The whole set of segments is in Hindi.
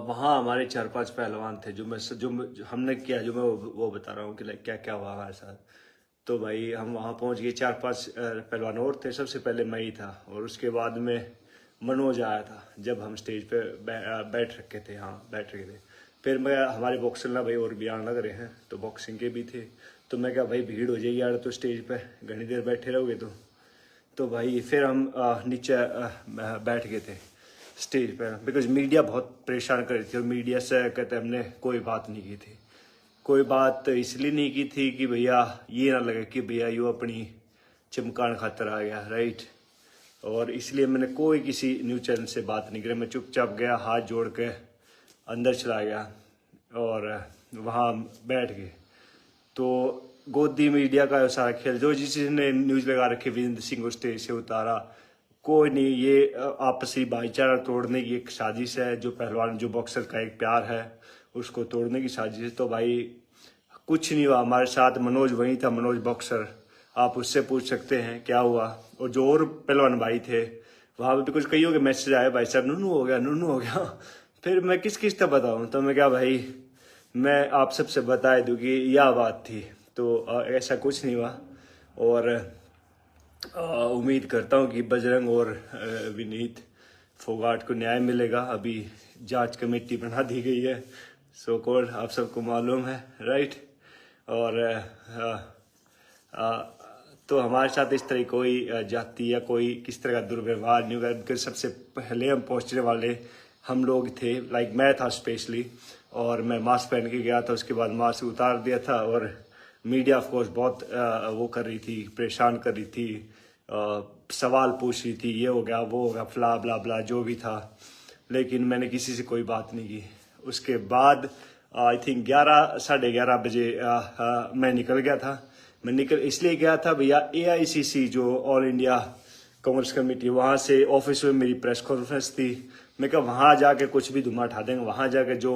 वहाँ हमारे 4-5 पहलवान थे जो हमने किया, जो मैं वो बता रहा हूँ कि लाइक क्या क्या हुआ हमारे साथ। तो भाई हम वहाँ पहुँच गए, 4-5 पहलवान और थे। सबसे पहले मैं ही था और उसके बाद में मनोज आया था जब हम स्टेज पे बैठ रखे थे। हाँ, बैठ रखे थे। फिर मैं हमारे बॉक्सर ना भाई और भी आने लग रहे हैं, तो बॉक्सिंग के भी थे। तो मैं क्या भाई भीड़ हो जाएगी यार, तो स्टेज पे घनी देर बैठे रहोगे तो भाई फिर हम नीचे बैठ गए थे स्टेज पर, बिकॉज मीडिया बहुत परेशान कर रही थी। और मीडिया से कहते हमने कोई बात नहीं की थी। कोई बात इसलिए नहीं की थी कि भैया ये ना लगे कि भैया यो अपनी चमकान खातर आ गया, राइट। और इसलिए मैंने कोई किसी न्यूज़ चैनल से बात नहीं करी। मैं चुपचाप गया, हाथ जोड़ के अंदर चला गया और वहाँ बैठ गए। तो गोदी मीडिया का सारा खेल, जो जिसने न्यूज़ लगा रखी वीरेंद्र सिंह को स्टेज से उतारा, कोई नहीं। ये आपसी भाईचारा तोड़ने की एक साजिश है। जो पहलवान, जो बॉक्सर का एक प्यार है, उसको तोड़ने की साजिश है। तो भाई कुछ नहीं हुआ हमारे साथ। मनोज वहीं था, मनोज बॉक्सर, आप उससे पूछ सकते हैं क्या हुआ। और जो और पहलवान भाई थे वहाँ पे भी कुछ कईयों के मैसेज आए, भाई साहब नूनू हो गया, नूनू हो गया। फिर मैं किस किस तक बताऊँ, तो मैं क्या भाई, मैं आप सबसे बता दूँ कि यह बात थी। तो ऐसा कुछ नहीं हुआ। और उम्मीद करता हूँ कि बजरंग और विनीत फोगाट को न्याय मिलेगा। अभी जांच कमेटी बना दी गई है, सो कॉल्ड, आप सबको मालूम है, राइट। और तो हमारे साथ इस तरह कोई जाति या कोई किस तरह का दुर्व्यवहार नहीं होगा, बिकॉज सबसे पहले हम पहुँचने वाले हम लोग थे। लाइक मैं था स्पेशली, और मैं मास्क पहन के गया था। उसके बाद मास्क उतार दिया था। और मीडिया ऑफ कोर्स बहुत वो कर रही थी, परेशान कर रही थी, सवाल पूछ रही थी, ये हो गया, वो हो गया, फ्ला ब्ला ब्ला जो भी था। लेकिन मैंने किसी से कोई बात नहीं की। उसके बाद आई थिंक 11-11:30 बजे मैं निकल गया था। मैं इसलिए गया था भैया, AICC जो ऑल इंडिया कांग्रेस कमेटी, वहाँ से ऑफिस में मेरी प्रेस कॉन्फ्रेंस थी। मैं कहा वहाँ जाके कुछ भी धुआं उठा देंगे, वहाँ जाके जो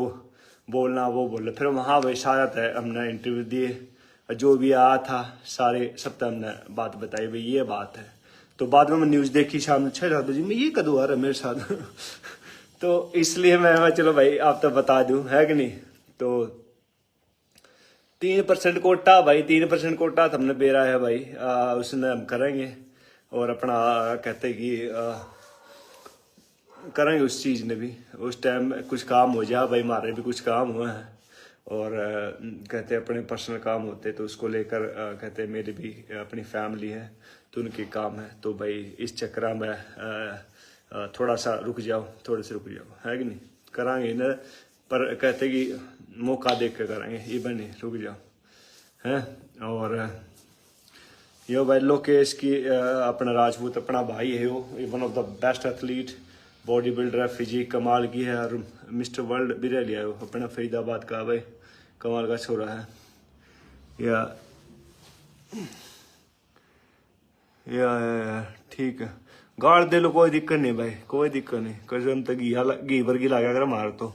बोलना वो बोले। फिर वहाँ वही सारा तय हमने इंटरव्यू दिए, जो भी आया था सारे सब तक हमने बात बताई, भाई ये बात है। तो बाद में मैं न्यूज़ देखी शाम 6-7 बजे में, ये कदू आ रहा है मेरे साथ। तो इसलिए मैं चलो भाई आप तो बता दूं, है कि नहीं। तो 3% कोटा भाई, 3% कोटा तो हमने बेरा है भाई, उसने हम करेंगे। और अपना कहते कि करेंगे उस चीज़ ने भी। उस टाइम कुछ काम हो जाए भाई, हमारे भी कुछ काम हुए हैं। और कहते अपने पर्सनल काम होते, तो उसको लेकर कहते मेरी भी अपनी फैमिली है, तो उनके काम है। तो भाई इस चक्कर में थोड़ा सा रुक जाओ, थोड़े से रुक जाओ, है कि नहीं। करांगे ना, पर कहते कि मौका देख कर करेंगे, ये बने रुक जाओ, हैं। और यो भाई लोकेश की अपना राजपूत अपना भाई है, वो one of the best athlete, body builder है, फिजिक कमाल की है। और मिस्टर वर्ल्ड भी रह लिया है वो, अपना फरीदाबाद का भाई, कमाल का छोरा है। या ठीक है, गाड़ दे लो, कोई दिक्कत नहीं भाई, कोई दिक्कत नहीं। कसम तक घी वर्गी ला गया कर मार तो।